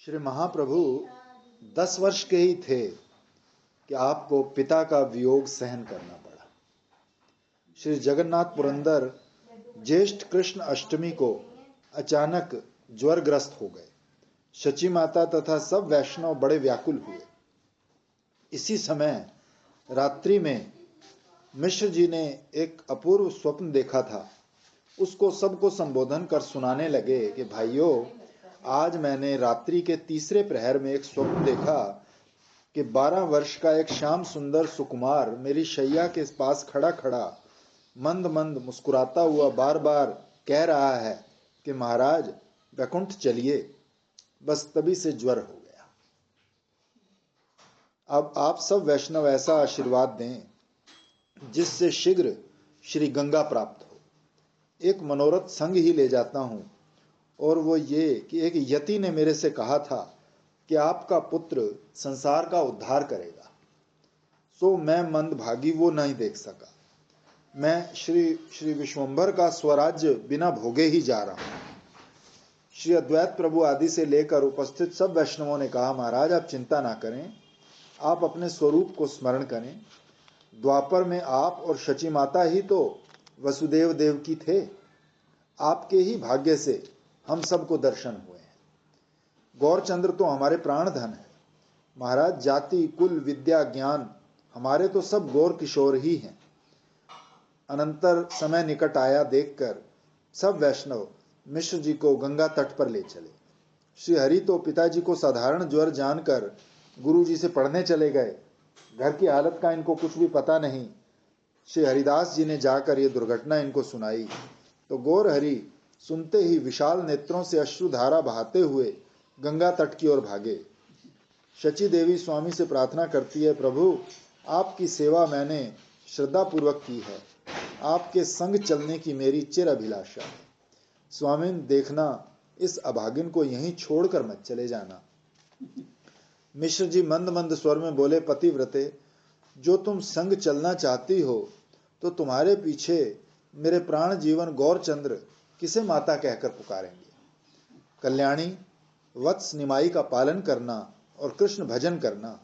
श्री महाप्रभु 10 वर्ष के ही थे कि आपको पिता का वियोग सहन करना पड़ा। श्री जगन्नाथ पुरंदर ज्येष्ठ कृष्ण अष्टमी को अचानक ज्वरग्रस्त हो गए। शची माता तथा सब वैष्णव बड़े व्याकुल हुए। इसी समय रात्रि में मिश्र जी ने एक अपूर्व स्वप्न देखा था। उसको सबको संबोधन कर सुनाने लगे कि भाइयों, आज मैंने रात्रि के तीसरे प्रहर में एक स्वप्न देखा कि 12 वर्ष का एक श्याम सुंदर सुकुमार मेरी शैया के पास खड़ा खड़ा मंद मंद मुस्कुराता हुआ बार बार कह रहा है कि महाराज वैकुंठ चलिए। बस तभी से ज्वर हो गया। अब आप सब वैष्णव ऐसा आशीर्वाद दें जिससे शीघ्र श्री गंगा प्राप्त हो। एक मनोरथ संग ही ले जाता हूं, और वो ये कि एक यति ने मेरे से कहा था कि आपका पुत्र संसार का उद्धार करेगा। सो मैं मंदभागी वो नहीं देख सका। मैं श्री विश्वंभर का स्वराज्य बिना भोगे ही जा रहा हूं। श्री अद्वैत प्रभु आदि से लेकर उपस्थित सब वैष्णवों ने कहा, महाराज आप चिंता ना करें, आप अपने स्वरूप को स्मरण करें। द्वापर में आप और शची माता ही तो वसुदेव देव की थे। आपके ही भाग्य से हम सबको दर्शन हुए हैं। गौरचंद्र तो हमारे प्राण धन है। महाराज जाति कुल विद्या ज्ञान हमारे तो सब गौर किशोर ही हैं। अनंतर समय निकट आया देखकर सब वैष्णव मिश्र जी को गंगा तट पर ले चले। श्री हरि तो पिताजी को साधारण ज्वर जानकर गुरु जी से पढ़ने चले गए। घर की हालत का इनको कुछ भी पता नहीं। श्री हरिदास जी ने जाकर ये दुर्घटना इनको सुनाई तो गौर हरि सुनते ही विशाल नेत्रों से अश्रुधारा बहाते हुए गंगा तट की ओर भागे। शची देवी स्वामी से प्रार्थना करती है, प्रभु आपकी सेवा मैंने श्रद्धापूर्वक की है। आपके संग चलने की मेरी चिर अभिलाषा है। स्वामी देखना, इस अभागिन को यहीं छोड़कर मत चले जाना। मिश्र जी मंद मंद स्वर में बोले, पतिव्रते, जो तुम संग चलना चाहती हो तो तुम्हारे पीछे मेरे प्राण जीवन गौरचंद्र किसे माता कहकर पुकारेंगे। कल्याणी, वत्स निमाई का पालन करना और कृष्ण भजन करना।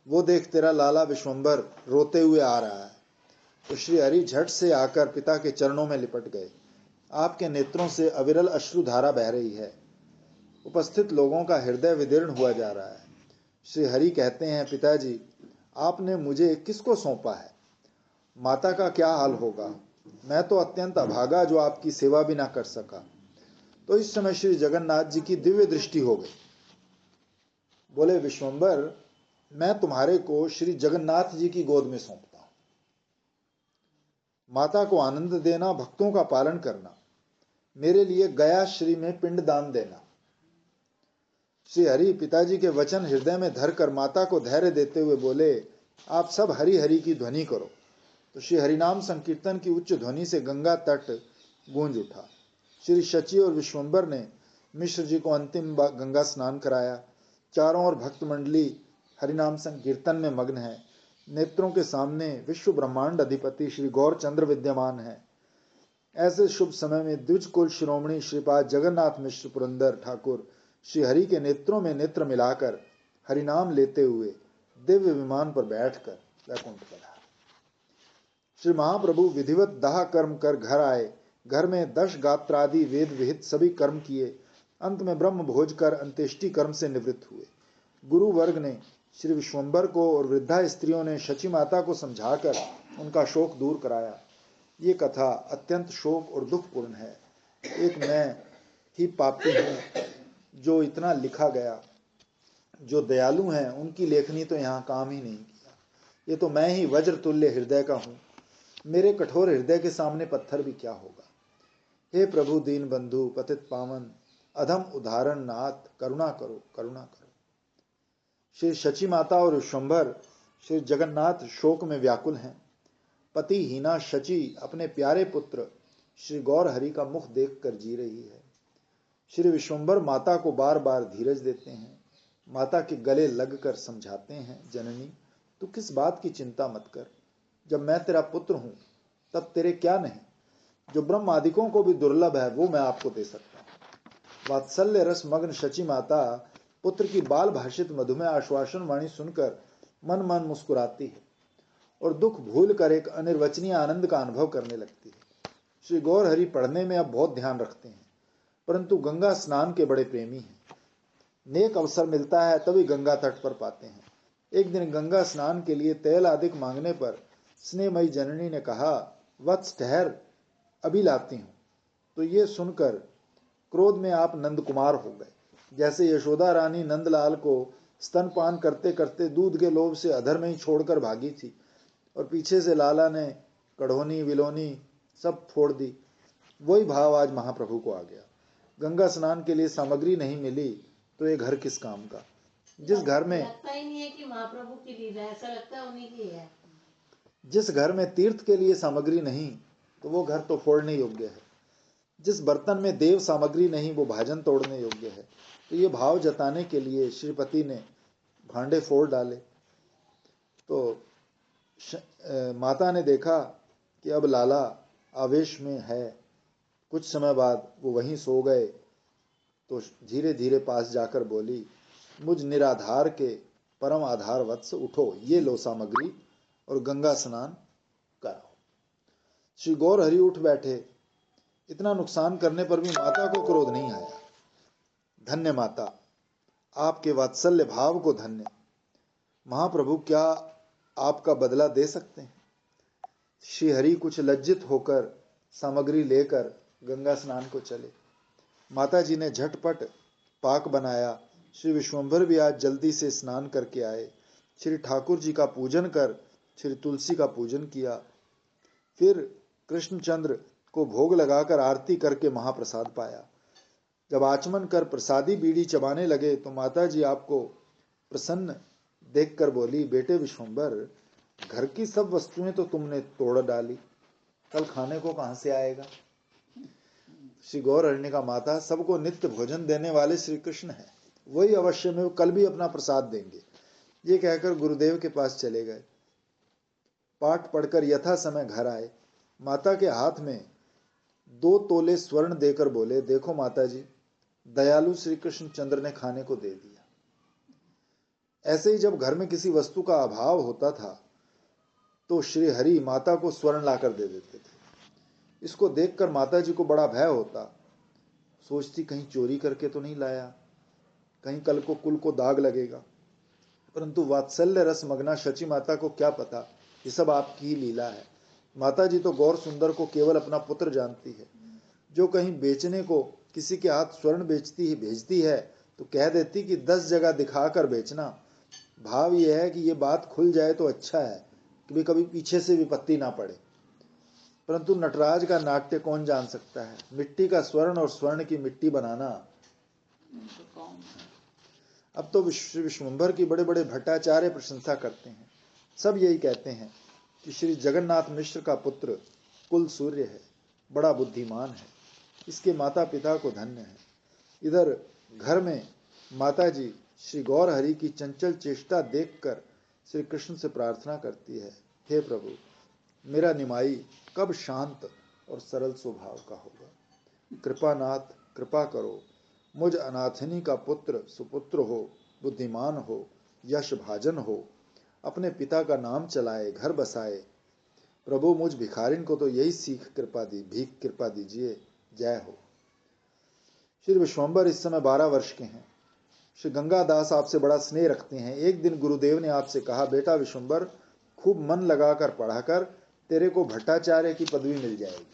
वो देख तेरा लाला विश्वंभर रोते हुए आ रहा है। तो श्री हरि झट से आकर पिता के चरणों में लिपट गए। आपके नेत्रों से अविरल अश्रुधारा बह रही है। उपस्थित लोगों का हृदय विदीर्ण हुआ जा रहा है। श्री हरि कहते हैं, पिताजी आपने मुझे किसको सौंपा है? माता का क्या हाल होगा? मैं तो अत्यंत अभागा जो आपकी सेवा भी ना कर सका। तो इस समय श्री जगन्नाथ जी की दिव्य दृष्टि हो गई। बोले, विश्वंभर, मैं तुम्हारे को श्री जगन्नाथ जी की गोद में सौंपता हूं। माता को आनंद देना, भक्तों का पालन करना, मेरे लिए गया श्री में पिंड दान देना। श्री हरि पिताजी के वचन हृदय में धरकर माता को धैर्य देते हुए बोले, आप सब हरि हरि की ध्वनि करो। तो श्री हरिनाम संकीर्तन की उच्च ध्वनि से गंगा तट गूंज उठा। श्री शची और विश्वंभर ने मिश्र जी को अंतिम गंगा स्नान कराया। चारों ओर भक्त मंडली हरिनाम संकीर्तन में मग्न है। नेत्रों के सामने विश्व ब्रह्मांड अधिपति श्री गौरचंद्र विद्यमान है। ऐसे शुभ समय में द्विज कुल शिरोमणि श्रीपाद जगन्नाथ मिश्र पुरंदर ठाकुर श्री हरि के नेत्रों में नेत्र मिलाकर हरिनाम लेते हुए दिव्य विमान पर बैठकर वैकुंठ पधारे। श्री महाप्रभु विधिवत दाह कर्म कर घर आए। घर में 10 गात्रादि वेद विहित सभी कर्म किए। अंत में ब्रह्म भोज कर अंत्येष्टि कर्म से निवृत्त हुए। गुरु वर्ग ने श्री विश्वंभर को और वृद्धा स्त्रियों ने शची माता को समझाकर उनका शोक दूर कराया। ये कथा अत्यंत शोक और दुखपूर्ण है। एक मैं ही पापी हूँ जो इतना लिखा गया। जो दयालु हैं उनकी लेखनी तो यहाँ काम ही नहीं किया। ये तो मैं ही वज्र तुल्य हृदय का हूँ। मेरे कठोर हृदय के सामने पत्थर भी क्या होगा। हे प्रभु दीन बंधु पतित पावन अधम उदाहरण नाथ, करुणा करो करुणा करो। श्री शची माता और विश्वंभर श्री जगन्नाथ शोक में व्याकुल हैं। पति हीना शची अपने प्यारे पुत्र श्री गौर हरि का मुख देखकर जी रही है। श्री विश्वंभर माता को बार बार धीरज देते हैं। माता के गले लगकर समझाते हैं, जननी तू किस बात की चिंता मत कर। जब मैं तेरा पुत्र हूं तब तेरे क्या नहीं, जो ब्रह्म आदिकों को भी दुर्लभ है वो मैं आपको दे सकता हूं। वात्सल्य रस मग्न शची माता पुत्र की बाल भाषित मधुमेह आश्वासन वाणी सुनकर मन मन मुस्कुराती है और दुख भूल कर एक अनिर्वचनीय आनंद का अनुभव करने लगती है। श्री गौर हरि पढ़ने में अब बहुत ध्यान रखते हैं, परंतु गंगा स्नान के बड़े प्रेमी हैं। नेक अवसर मिलता है तभी गंगा तट पर पाते हैं। एक दिन गंगा स्नान के लिए तेल आदिक मांगने पर स्नेहमयी जननी ने कहा, वत्स ठहर, अभी लाती हूं। तो ये सुनकर क्रोध में आप नंद कुमार हो गए। जैसे यशोदा रानी नंदलाल को स्तनपान करते करते दूध के लोभ से अधर में ही छोड़कर भागी थी और पीछे से लाला ने कढ़ोनी विलोनी सब फोड़ दी, वही भाव आज महाप्रभु को आ गया। गंगा स्नान के लिए सामग्री नहीं मिली तो ये घर किस काम का। जिस घर में लगता ही नहीं है कि महाप्रभु की लीला, ऐसा लगता है उन्हीं की है। जिस घर में तीर्थ के लिए सामग्री नहीं तो वो घर तो फोड़ने योग्य है। जिस बर्तन में देव सामग्री नहीं वो भाजन तोड़ने योग्य है। तो ये भाव जताने के लिए श्रीपति ने भांडे फोड़ डाले। तो माता ने देखा कि अब लाला आवेश में है। कुछ समय बाद वो वहीं सो गए तो धीरे धीरे पास जाकर बोली, मुझ निराधार के परम आधार वत्स, उठो, ये लो सामग्री और गंगा स्नान कराओ। श्री गौर हरि उठ बैठे। इतना नुकसान करने पर भी माता को क्रोध नहीं आया। धन्य माता, आपके वात्सल्य भाव को धन्य। महाप्रभु क्या आपका बदला दे सकते हैं। श्री हरि कुछ लज्जित होकर सामग्री लेकर गंगा स्नान को चले। माता जी ने झटपट पाक बनाया। श्री विश्वंभर भी आज जल्दी से स्नान करके आए। श्री ठाकुर जी का पूजन कर श्री तुलसी का पूजन किया। फिर कृष्णचंद्र को भोग लगाकर आरती करके महाप्रसाद पाया। जब आचमन कर प्रसादी बीड़ी चबाने लगे तो माता जी आपको प्रसन्न देखकर बोली, बेटे विश्वंभर, घर की सब वस्तुएं तो तुमने तोड़ डाली, कल खाने को कहां से आएगा। श्री गौर हरि ने कहा, माता, सबको नित्य भोजन देने वाले श्री कृष्ण है, वही अवश्य में कल भी अपना प्रसाद देंगे। ये कहकर गुरुदेव के पास चले गए। पाठ पढ़कर यथा समय घर आए। माता के हाथ में 2 तोले स्वर्ण देकर बोले, देखो माता जी, दयालु श्री कृष्ण चंद्र ने खाने को दे दिया। ऐसे ही जब घर में किसी वस्तु का अभाव होता था तो श्री हरि माता को स्वर्ण लाकर दे देते थे। इसको देखकर माता जी को बड़ा भय होता। सोचती कहीं चोरी करके तो नहीं लाया, कहीं कल को कुल को दाग लगेगा। परंतु वात्सल्य रस मग्ना शची माता को क्या पता, ये सब आपकी ही लीला है। माता जी तो गौर सुंदर को केवल अपना पुत्र जानती है। जो कहीं बेचने को किसी के हाथ स्वर्ण भेजती है तो कह देती कि 10 जगह दिखाकर बेचना। भाव यह है कि ये बात खुल जाए तो अच्छा है, कि कभी पीछे से विपत्ति ना पड़े। परंतु नटराज का नाट्य कौन जान सकता है। मिट्टी का स्वर्ण और स्वर्ण की मिट्टी बनाना। अब तो विश्वंभर की बड़े बड़े भट्टाचार्य प्रशंसा करते हैं। सब यही कहते हैं कि श्री जगन्नाथ मिश्र का पुत्र कुल सूर्य है, बड़ा बुद्धिमान है, इसके माता पिता को धन्य है। इधर घर में माता जी श्री गौर हरि की चंचल चेष्टा देखकर श्री कृष्ण से प्रार्थना करती है, हे प्रभु, मेरा निमाई कब शांत और सरल स्वभाव का होगा। कृपानाथ, कृपा करो, मुझ अनाथिनी का पुत्र सुपुत्र हो, बुद्धिमान हो, यश भाजन हो, अपने पिता का नाम चलाए, घर बसाए। प्रभु, मुझ भिखारिन को तो यही भीख कृपा दीजिए। जय हो। श्री विश्वंभर इस समय 12 वर्ष के हैं। श्री गंगादास आपसे बड़ा स्नेह रखते हैं। एक दिन गुरुदेव ने आपसे कहा, बेटा विश्वंभर, खूब मन लगाकर पढ़ा कर, तेरे को भट्टाचार्य की पदवी मिल जाएगी।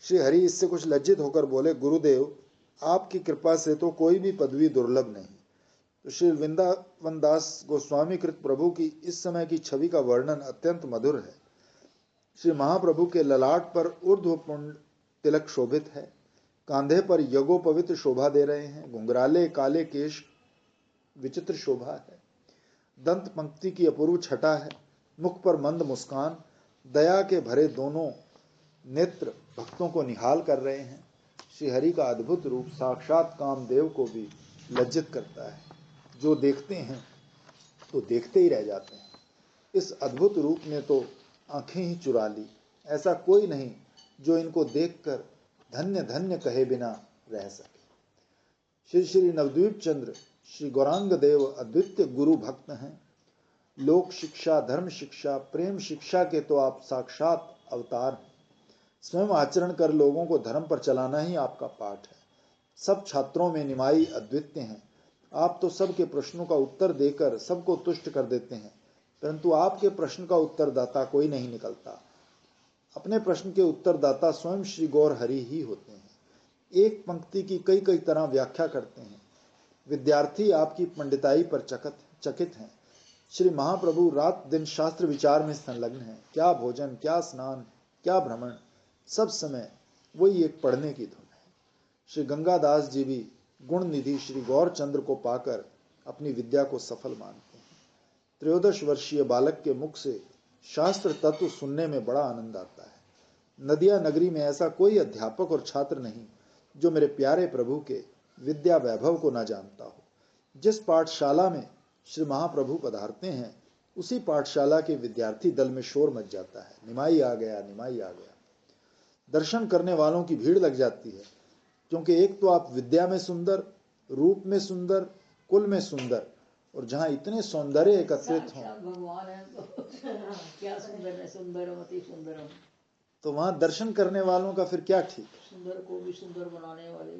श्री हरि इससे कुछ लज्जित होकर बोले, गुरुदेव, आपकी कृपा से तो कोई भी पदवी दुर्लभ नहीं। तो श्री वृंदावन दास गोस्वामी कृत प्रभु की इस समय की छवि का वर्णन अत्यंत मधुर है। श्री महाप्रभु के ललाट पर ऊर्ध्वपुंड तिलक शोभित है, कांधे पर यज्ञोपवित शोभा दे रहे हैं, घुंघराले काले केश विचित्र शोभा है, दंत पंक्ति की अपूर्व छटा है, मुख पर मंद मुस्कान, दया के भरे दोनों नेत्र भक्तों को निहाल कर रहे हैं। श्री हरि का अद्भुत रूप साक्षात कामदेव को भी लज्जित करता है। जो देखते हैं तो देखते ही रह जाते हैं। इस अद्भुत रूप ने तो आंखें ही चुरा ली। ऐसा कोई नहीं जो इनको देखकर धन्य धन्य कहे बिना रह सके। श्री श्री नवद्वीप चंद्र श्री गौरांग देव अद्वितीय गुरु भक्त हैं। लोक शिक्षा, धर्म शिक्षा, प्रेम शिक्षा के तो आप साक्षात अवतार हैं। स्वयं आचरण कर लोगों को धर्म पर चलाना ही आपका पाठ है। सब छात्रों में निमाई अद्वितीय हैं। आप तो सबके प्रश्नों का उत्तर देकर सबको तुष्ट कर देते हैं, परंतु आपके प्रश्न का उत्तरदाता कोई नहीं निकलता। अपने प्रश्न के उत्तरदाता स्वयं श्री गौर हरि ही होते हैं। एक पंक्ति की कई कई तरह व्याख्या करते हैं। विद्यार्थी आपकी पंडिताई पर चकित हैं। श्री महाप्रभु रात दिन शास्त्र विचार में संलग्न हैं। क्या भोजन, क्या स्नान, क्या भ्रमण, सब समय वही एक पढ़ने की धुन है। श्री गंगादास जी भी गुण निधि श्री गौरचंद्र को पाकर अपनी विद्या को सफल मानते हैं। 13 वर्षीय बालक के मुख से शास्त्र तत्व सुनने में बड़ा आनंद आता है। नदिया नगरी में ऐसा कोई अध्यापक और छात्र नहीं जो मेरे प्यारे प्रभु के विद्या वैभव को न जानता हो। जिस पाठशाला में श्री महाप्रभु पधारते हैं, उसी पाठशाला के विद्यार्थी दल में शोर मच जाता है। निमाई आ गया, निमाई आ गया। दर्शन करने वालों की भीड़ लग जाती है, क्योंकि एक तो आप विद्या में सुंदर, रूप में सुंदर, कुल में सुंदर, और जहाँ इतने सौंदर्य एकत्रित हों, भगवान है तो क्या सुंदर है, सुंदरम अति सुंदरम। तो वहां दर्शन करने वालों का फिर क्या ठीक। सुंदर को भी सुंदर बनाने वाले।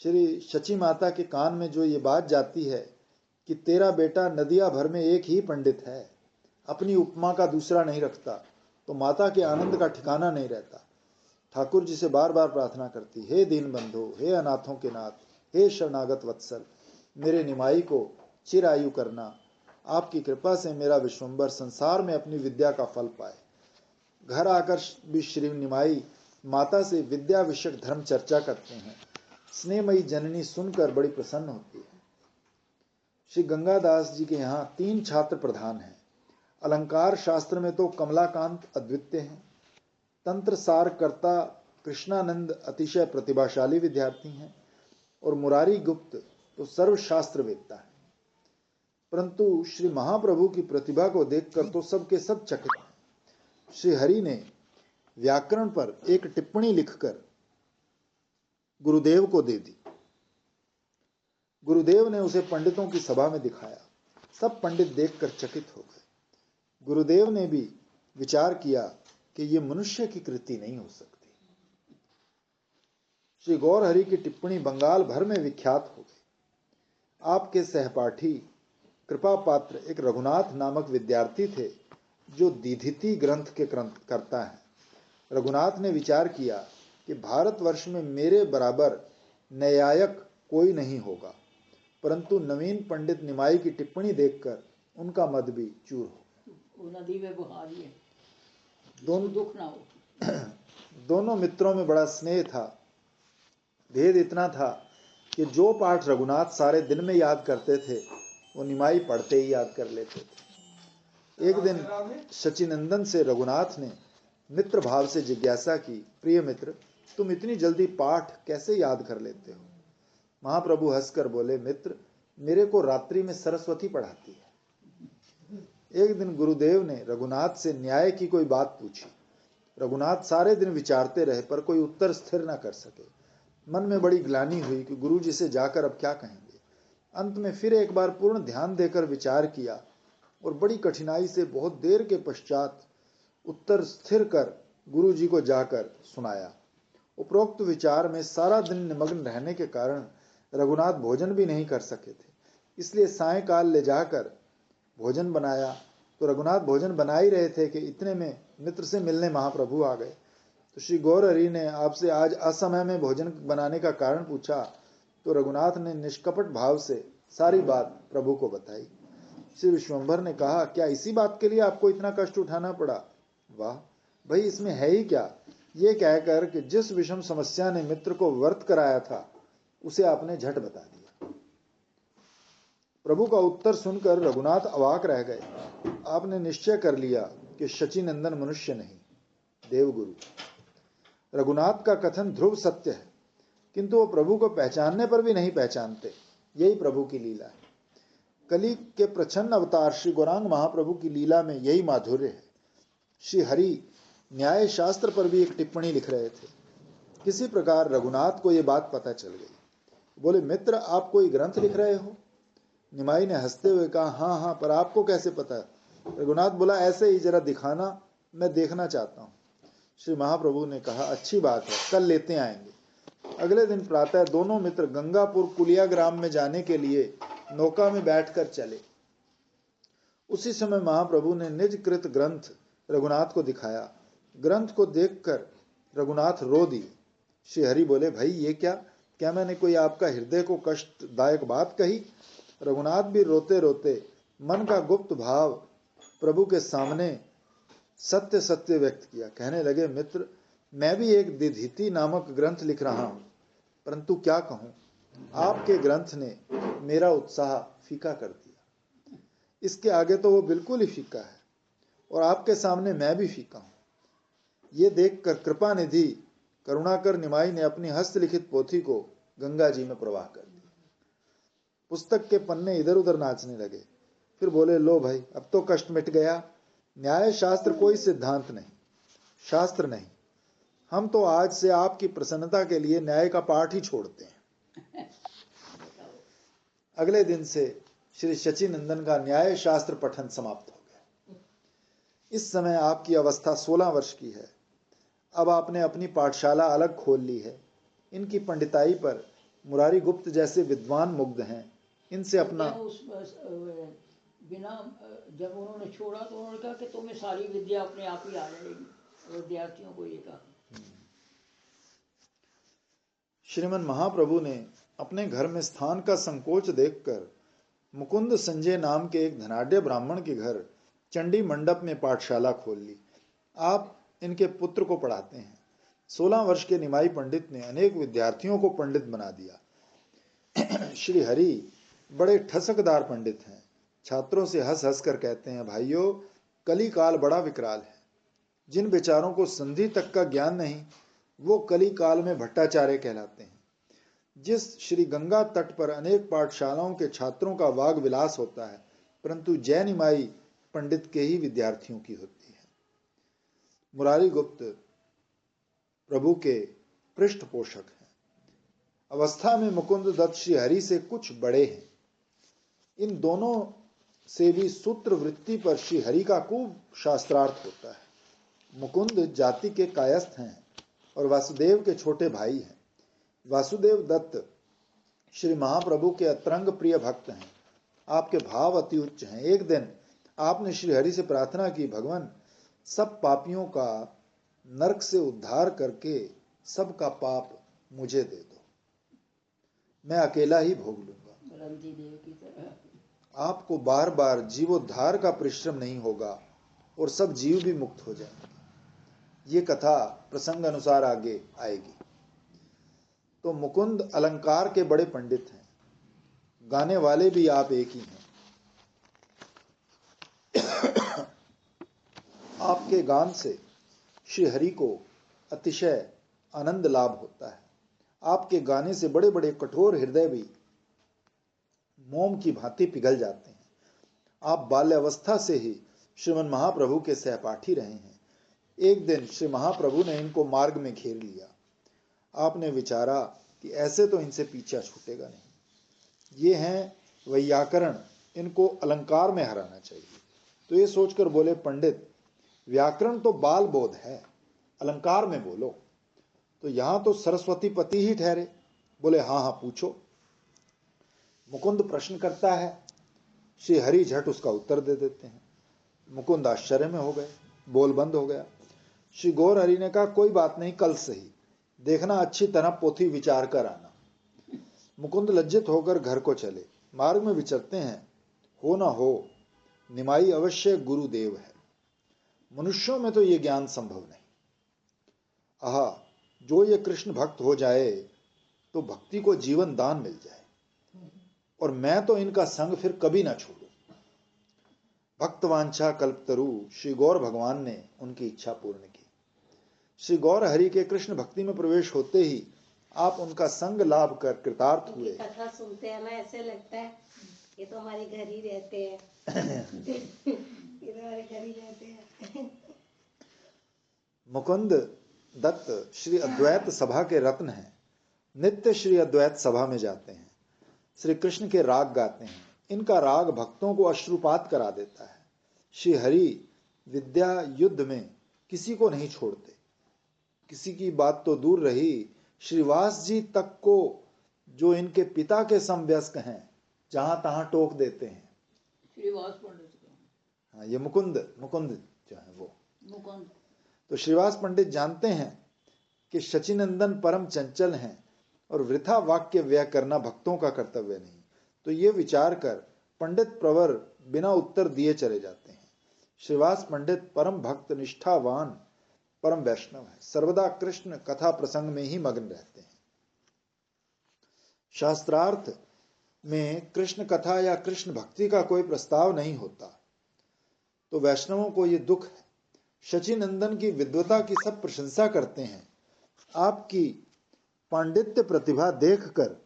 श्री शची माता के कान में जो ये बात जाती है कि तेरा बेटा नदिया भर में एक ही पंडित है, अपनी उपमा का दूसरा नहीं रखता, तो माता के आनंद का ठिकाना नहीं रहता। ठाकुर जी से बार बार प्रार्थना करती, हे दीन बंधु, हे अनाथों के नाथ, हे शरणागत वत्सल, मेरे निमाई को चिरायु करना। आपकी कृपा से मेरा विश्वम्बर संसार में अपनी विद्या का फल पाए। घर आकर भी श्री निमाई माता से विद्या विषयक धर्म चर्चा करते हैं। स्नेहमयी जननी सुनकर बड़ी प्रसन्न होती है। श्री गंगादास जी के यहाँ 3 छात्र प्रधान हैं। अलंकार शास्त्र में तो कमलाकांत अद्वितीय हैं। तंत्र सार कर्ता कृष्णानंद अतिशय प्रतिभाशाली विद्यार्थी हैं, और मुरारी गुप्त तो सर्वशास्त्र वेत्ता है। परंतु श्री महाप्रभु की प्रतिभा को देखकर तो सबके सब चकित हैं। श्री हरि ने व्याकरण पर एक टिप्पणी लिखकर गुरुदेव को दे दी। गुरुदेव ने उसे पंडितों की सभा में दिखाया। सब पंडित देखकर चकित हो गए। गुरुदेव ने भी विचार किया कि यह मनुष्य की कृति नहीं हो सकती। श्री गौर हरि की टिप्पणी बंगाल भर में विख्यात हो गई। आपके सहपाठी कृपा पात्र एक रघुनाथ नामक विद्यार्थी थे, जो दीधिति ग्रंथ के करता है। रघुनाथ ने विचार किया कि भारतवर्ष में मेरे बराबर न्यायक कोई नहीं होगा, परंतु नवीन पंडित निमाई की टिप्पणी देखकर उनका मत भी चूर हो। नदी में बहा दिए, दोनों दुख ना हो। दोनों मित्रों में बड़ा स्नेह था। भेद इतना था कि जो पाठ रघुनाथ सारे दिन में याद करते थे, वो निमाई पढ़ते ही याद कर लेते थे। एक दिन सचिनंदन से रघुनाथ ने मित्र भाव से जिज्ञासा की, प्रिय मित्र, तुम इतनी जल्दी पाठ कैसे याद कर लेते हो? महाप्रभु हंसकर बोले, मित्र, मेरे को रात्रि में सरस्वती पढ़ाती है। एक दिन गुरुदेव ने रघुनाथ से न्याय की कोई बात पूछी। रघुनाथ सारे दिन विचारते रहे, पर कोई उत्तर स्थिर न कर सके। मन में बड़ी ग्लानि हुई कि गुरु जी से जाकर अब क्या कहेंगे। अंत में फिर एक बार पूर्ण ध्यान देकर विचार किया, और बड़ी कठिनाई से बहुत देर के पश्चात उत्तर स्थिर कर गुरु जी को जाकर सुनाया। उपरोक्त विचार में सारा दिन निमग्न रहने के कारण रघुनाथ भोजन भी नहीं कर सके थे। इसलिए सायंकाल ले जाकर भोजन बनाया। तो रघुनाथ भोजन बना ही रहे थे कि इतने में मित्र से मिलने महाप्रभु आ गए। तो श्री गौर हरि ने आपसे आज असमय में भोजन बनाने का कारण पूछा। तो रघुनाथ ने निष्कपट भाव से सारी बात प्रभु को बताई। श्री विश्वम्भर ने कहा, क्या इसी बात के लिए आपको इतना कष्ट उठाना पड़ा? वाह भाई, इसमें है ही क्या? ये कहकर कि जिस विषम समस्या ने मित्र को वर्त कराया था, उसे आपने झट बता दिया। प्रभु का उत्तर सुनकर रघुनाथ अवाक रह गए। आपने निश्चय कर लिया कि शचीनंदन मनुष्य नहीं, देवगुरु। रघुनाथ का कथन ध्रुव सत्य है, किंतु वो प्रभु को पहचानने पर भी नहीं पहचानते। यही प्रभु की लीला है। कली के प्रच्छन्न अवतार श्री गौरांग महाप्रभु की लीला में यही माधुर्य है। श्री हरि न्याय शास्त्र पर भी एक टिप्पणी लिख रहे थे। किसी प्रकार रघुनाथ को यह बात पता चल गई। बोले मित्र, आप कोई ग्रंथ लिख रहे हो? निमाई ने हंसते हुए कहा, हाँ हाँ, पर आपको कैसे पता? रघुनाथ बोला, ऐसे ही, जरा दिखाना, मैं देखना चाहता हूँ। श्री महाप्रभु ने कहा, अच्छी बात है, कल लेते आएंगे। अगले दिन प्रातः दोनों मित्र गंगापुर कुलिया ग्राम में जाने के लिए नौका में बैठकर चले। उसी समय महाप्रभु ने निज कृत ग्रंथ रघुनाथ को दिखाया। ग्रंथ को देखकर रघुनाथ रो दिए। श्री हरि बोले, भाई ये क्या मैंने कोई आपका हृदय को कष्टदायक बात कही? रघुनाथ भी रोते रोते मन का गुप्त भाव प्रभु के सामने सत्य सत्य व्यक्त किया। कहने लगे, मित्र, मैं भी एक दिधीति नामक ग्रंथ लिख रहा हूं, परंतु क्या कहूं, आपके ग्रंथ ने मेरा उत्साह फीका कर दिया। इसके आगे तो वो बिल्कुल ही फीका है, और आपके सामने मैं भी फीका हूं। ये देखकर कृपा निधि करुणाकर निमाई ने अपनी हस्तलिखित पोथी को गंगा जी में प्रवाह कर दिया। पुस्तक के पन्ने इधर उधर नाचने लगे। फिर बोले, लो भाई, अब तो कष्ट मिट गया। न्याय शास्त्र कोई सिद्धांत नहीं, शास्त्र नहीं, हम तो आज से आपकी प्रसन्नता के लिए न्याय का पाठ ही छोड़ते हैं। अगले दिन से श्री शची नंदन का न्याय शास्त्र पठन समाप्त हो गया। इस समय आपकी अवस्था 16 वर्ष की है। अब आपने अपनी पाठशाला अलग खोल ली है। इनकी पंडिताई पर मुरारी गुप्त जैसे विद्वान मुग्ध हैं। इनसे अपना बिना जब उन्होंने छोड़ा तो उन्होंने कहा कि तुम्हें सारी विद्या अपने आप ही आ जाएगी। विद्यार्थियों को ये कहा। श्रीमन महाप्रभु ने अपने घर में स्थान का संकोच देखकर मुकुंद संजय नाम के एक धनाढ्य ब्राह्मण के घर चंडी मंडप में पाठशाला खोल ली। आप इनके पुत्र को पढ़ाते हैं। 16 वर्ष के निमाई पंडित ने अनेक विद्यार्थियों को पंडित बना दिया। श्री हरि बड़े ठसकदार पंडित हैं। छात्रों से हंस हंस कर कहते हैं, भाइयों, कली काल बड़ा विकराल है। जिन बेचारों को संधि तक का ज्ञान नहीं, वो कली काल में भट्टाचार्य कहलाते हैं। जिस श्री गंगा तट पर अनेक पाठशालाओं के छात्रों का वाग विलास होता है, परंतु जय निमाई पंडित के ही विद्यार्थियों की होती है। मुरारी गुप्त प्रभु के पृष्ठपोषक हैं। अवस्था में मुकुंद दत्त श्री हरि से कुछ बड़े हैं। इन दोनों से भी सूत्र वृत्ति पर श्री हरि का खूब शास्त्रार्थ होता है। मुकुंद जाति के कायस्थ हैं और वासुदेव के छोटे भाई हैं। वासुदेव दत्त श्री महाप्रभु के अतरंग प्रिय भक्त हैं। आपके भाव अति उच्च हैं। एक दिन आपने श्री हरि से प्रार्थना की, भगवान, सब पापियों का नरक से उद्धार करके सबका पाप मुझे दे दो, मैं अकेला ही भोग लूंगा। रंती देव की तरह आपको बार बार जीवोद्धार का परिश्रम नहीं होगा और सब जीव भी मुक्त हो जाएंगे। ये कथा प्रसंग अनुसार आगे आएगी। तो मुकुंद अलंकार के बड़े पंडित हैं। गाने वाले भी आप एक ही हैं। आपके गान से श्री हरि को अतिशय आनंद लाभ होता है। आपके गाने से बड़े बड़े कठोर हृदय भी मोम की भांति पिघल जाते हैं। आप बाल्यावस्था से ही श्रीमन महाप्रभु के सहपाठी रहे हैं। एक दिन श्री महाप्रभु ने इनको मार्ग में घेर लिया। आपने विचारा कि ऐसे तो इनसे पीछा छूटेगा नहीं, ये हैं वैयाकरण, इनको अलंकार में हराना चाहिए। तो ये सोचकर बोले, पंडित, व्याकरण तो बाल बोध है, अलंकार में बोलो। तो यहां तो सरस्वती पति ही ठहरे। बोले, हाँ हाँ, पूछो। मुकुंद प्रश्न करता है, श्री हरि झट उसका उत्तर दे देते हैं। मुकुंद आश्चर्य में हो गए, बोल बंद हो गया। श्री गौर हरि ने कहा, कोई बात नहीं, कल से ही देखना, अच्छी तरह पोथी विचार कर आना। मुकुंद लज्जित होकर घर को चले। मार्ग में विचरते हैं, हो ना हो, निमाई अवश्य गुरुदेव है। मनुष्यों में तो ये ज्ञान संभव नहीं। आहा, जो ये कृष्ण भक्त हो जाए तो भक्ति को जीवन दान मिल जाए, और मैं तो इनका संग फिर कभी ना छोड़ू। भक्तवांछा कल्पतरु श्री गौर भगवान ने उनकी इच्छा पूर्ण की। श्री गौर हरि के कृष्ण भक्ति में प्रवेश होते ही आप उनका संग लाभ कर कृतार्थ हुए। कथा सुनते हैं ना, ऐसे लगता है ये तो हमारे घर ही रहते हैं। ये तो हमारे घर ही रहते हैं। मुकुंद दत्त श्री अद्वैत सभा के रत्न हैं। नित्य श्री अद्वैत सभा में जाते हैं, श्री कृष्ण के राग गाते हैं। इनका राग भक्तों को अश्रुपात करा देता है। श्री हरि विद्या युद्ध में किसी को नहीं छोड़ते। किसी की बात तो दूर रही, श्रीवास जी तक को, जो इनके पिता के समवयस्क हैं, जहां तहां टोक देते हैं। श्रीवास पंडित को, हाँ, ये मुकुंद जो है वो मुकुंद। तो श्रीवास पंडित जानते हैं कि शचीनंदन परम चंचल हैं और वृथा वाक्य व्यय करना भक्तों का कर्तव्य नहीं। तो ये विचार कर पंडित प्रवर बिना उत्तर दिए चले जाते हैं। श्रीवास पंडित परम भक्त, निष्ठावान, परम वैष्णव है, सर्वदा कृष्ण कथा प्रसंग में ही मग्न रहते हैं। शास्त्रार्थ में कृष्ण कथा या कृष्ण भक्ति का कोई प्रस्ताव नहीं होता, तो वैष्णवों को ये दुख है। शचीनंदन की विद्वता की सब प्रशंसा करते हैं, आपकी पांडित्य प्रतिभा देखकर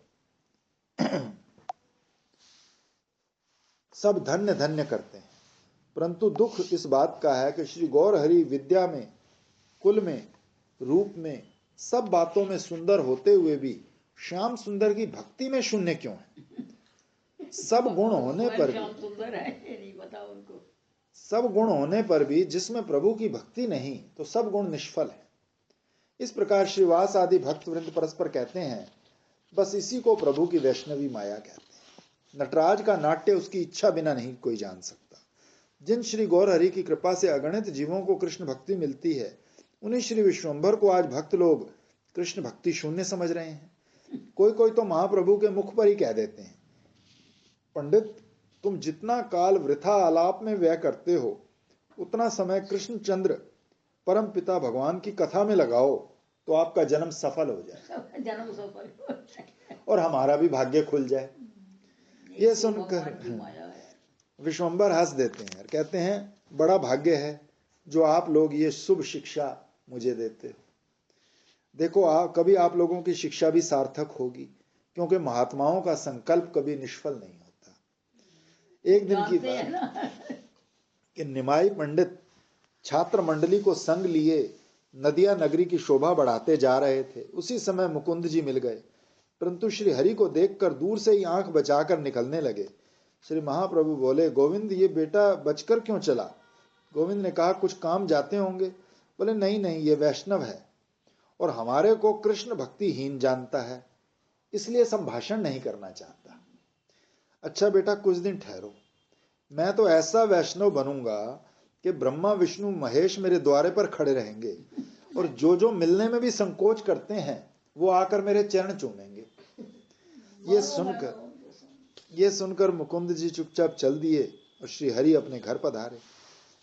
सब धन्य धन्य करते हैं। परंतु दुख इस बात का है कि श्री गौर हरि विद्या में, कुल में, रूप में, सब बातों में सुंदर होते हुए भी श्याम सुंदर की भक्ति में शून्य क्यों है? सब गुण होने पर भी, श्याम सुंदर है, नहीं पता उनको। सब गुण होने पर भी जिसमें प्रभु की भक्ति नहीं, तो सब गुण निष्फल है। इस प्रकार श्रीवास आदि भक्त वृंद परस्पर कहते हैं, बस इसी को प्रभु की वैष्णवी माया कहते हैं। नटराज का नाट्य उसकी इच्छा बिना नहीं कोई जान सकता। जिन श्री गौर हरि की कृपा से अगणित जीवों को कृष्ण भक्ति मिलती है, उन्हीं श्री विश्वंभर को आज भक्त लोग कृष्ण भक्ति शून्य समझ रहे हैं। कोई कोई तो महाप्रभु के मुख पर ही कह देते हैं, पंडित तुम जितना काल वृथा आलाप में व्यय करते हो, उतना समय कृष्णचंद्र परम पिता भगवान की कथा में लगाओ, तो आपका जन्म सफल हो जाए, जन्म सफल हो जाए और हमारा भी भाग्य खुल जाए। ये सुनकर विश्वंभर हंस देते हैं और कहते हैं, बड़ा भाग्य है जो आप लोग ये शुभ शिक्षा मुझे देते हो। देखो कभी आप लोगों की शिक्षा भी सार्थक होगी, क्योंकि महात्माओं का संकल्प कभी निष्फल नहीं होता। एक दिन की बात कि निमाई पंडित छात्र मंडली को संग लिए नदिया नगरी की शोभा बढ़ाते जा रहे थे। उसी समय मुकुंद जी मिल गए, परंतु श्री हरि को देखकर दूर से ही आंख बचाकर निकलने लगे। श्री महाप्रभु बोले, गोविंद ये बेटा बचकर क्यों चला? गोविंद ने कहा, कुछ काम जाते होंगे। बोले, नहीं नहीं, ये वैष्णव है और हमारे को कृष्ण भक्तिहीन जानता है, इसलिए संभाषण नहीं करना चाहता। अच्छा बेटा, कुछ दिन ठहरो, मैं तो ऐसा वैष्णव बनूंगा कि ब्रह्मा विष्णु महेश मेरे द्वारे पर खड़े रहेंगे और जो जो मिलने में भी संकोच करते हैं वो आकर मेरे चरण चूमेंगे। ये सुनकर मुकुंद जी चुपचाप चल दिए और श्री हरि अपने घर पधारे।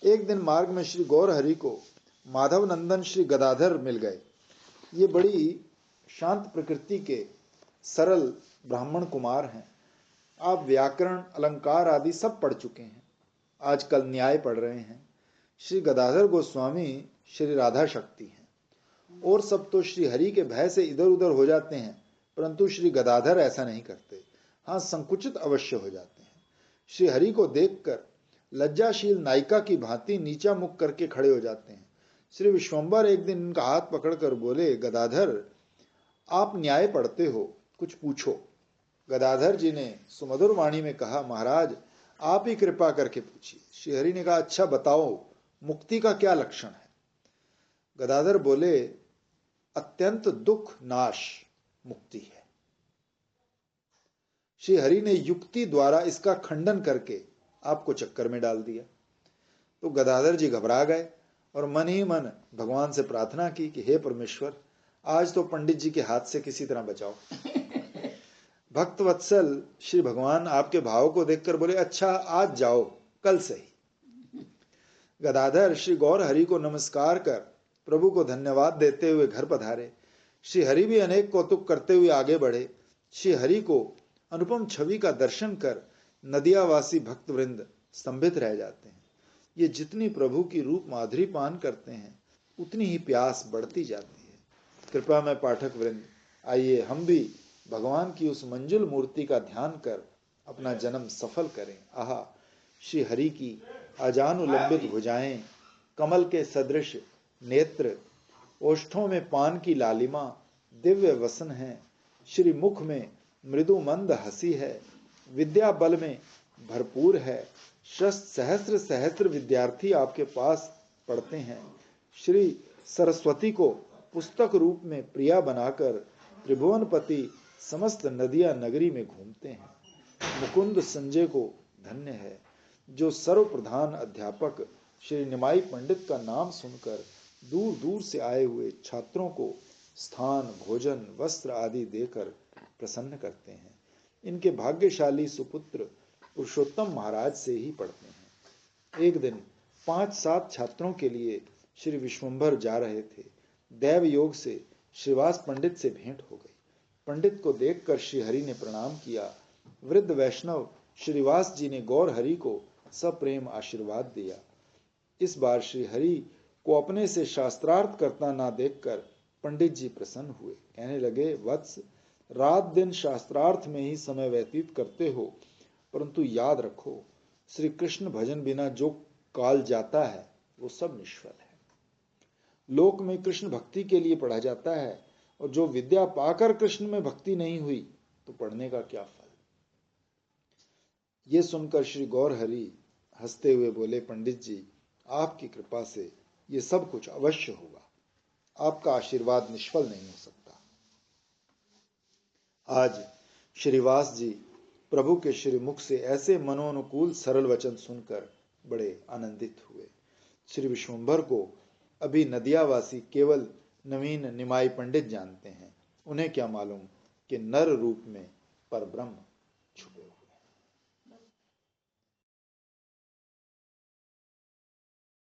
एक दिन मार्ग में श्री गौर हरि को माधव नंदन श्री गदाधर मिल गए। ये बड़ी शांत प्रकृति के सरल ब्राह्मण कुमार हैं। आप व्याकरण, अलंकार आदि सब पढ़ चुके हैं, आजकल न्याय पढ़ रहे हैं। श्री गदाधर गोस्वामी श्री राधा शक्ति हैं और सब तो श्री हरि के भय से इधर उधर हो जाते हैं, परंतु श्री गदाधर ऐसा नहीं करते। हाँ, संकुचित अवश्य हो जाते हैं। श्री हरि को देखकर लज्जाशील नायिका की भांति नीचा मुख करके खड़े हो जाते हैं। श्री विश्वंभर एक दिन इनका हाथ पकड़कर बोले, गदाधर आप न्याय पढ़ते हो, कुछ पूछो। गदाधर जी ने सुमधुर वाणी में कहा, महाराज आप ही कृपा करके पूछिए। श्री हरि ने कहा, अच्छा बताओ, मुक्ति का क्या लक्षण है? गदाधर बोले, अत्यंत दुख नाश मुक्ति है। श्री हरि ने युक्ति द्वारा इसका खंडन करके आपको चक्कर में डाल दिया। तो गदाधर जी घबरा गए और मन ही मन भगवान से प्रार्थना की कि हे परमेश्वर, आज तो पंडित जी के हाथ से किसी तरह बचाओ। भक्त वत्सल श्री भगवान आपके भाव को देखकर बोले, अच्छा आज जाओ, कल से ही। गदाधर श्री गौर हरि को नमस्कार कर प्रभु को धन्यवाद देते हुए घर पधारे। श्री हरि भी अनेक कौतुक करते हुए आगे बढ़े। श्री हरि को अनुपम छवि का दर्शन कर नदियावासी भक्त वृंद स्तंभित रह जाते हैं। ये जितनी प्रभु की रूप माधुरी पान करते हैं, उतनी ही प्यास बढ़ती जाती है। कृपा में पाठक वृंद, आइए हम भी भगवान की उस मंजुल मूर्ति का ध्यान कर अपना जन्म सफल करें। आहा, श्री हरि की आजानुलंबित भुजाएं, कमल के सदृश नेत्र, ओष्ठों में पान की लालिमा, दिव्य वसन हैं। श्री मुख में मृदु मंद हंसी है, विद्या बल में भरपूर है, सहस्त्र सहस्त्र विद्यार्थी आपके पास पढ़ते हैं। श्री सरस्वती को पुस्तक रूप में प्रिया बनाकर त्रिभुवनपति समस्त नदियां नगरी में घूमते हैं। मुकुंद संजय को धन्य है जो सर्व प्रधान अध्यापक श्री निमाई पंडित का नाम सुनकर दूर दूर से आए हुए छात्रों को स्थान, भोजन, वस्त्र आदि देकर प्रसन्न करते हैं। इनके भाग्यशाली सुपुत्र पुरुषोत्तम महाराज से ही पढ़ते हैं। एक दिन 5-7 छात्रों के लिए श्री विश्वंभर जा रहे थे। दैव योग से श्रीवास पंडित से भेंट हो गई। पंडित को देखकर श्रीहरि ने प्रणाम किया। वृद्ध वैष्णव श्रीवास जी ने गौर हरि को सप्रेम आशीर्वाद दिया। इस बार श्रीहरि को अपने से शास्त्रार्थ करता ना देखकर पंडित जी प्रसन्न हुए। कहने लगे, वत्स, रात दिन शास्त्रार्थ में ही समय व्यतीत करते हो, परंतु याद रखो, श्री कृष्ण भजन बिना जो काल जाता है वो सब निष्फल है। लोक में कृष्ण भक्ति के लिए पढ़ा जाता है, और जो विद्या पाकर कृष्ण में भक्ति नहीं हुई तो पढ़ने का क्या फल। ये सुनकर श्री गौर हरि हंसते हुए बोले, पंडित जी, आपकी कृपा से ये सब कुछ अवश्य होगा। आपका आशीर्वाद निष्फल नहीं हो सकता। आज श्रीवास जी प्रभु के श्री मुख से ऐसे मनोनुकूल सरल वचन सुनकर बड़े आनंदित हुए। श्री विश्वंभर को अभी नदियावासी केवल नवीन निमाई पंडित जानते हैं। उन्हें क्या मालूम कि नर रूप में परब्रह्म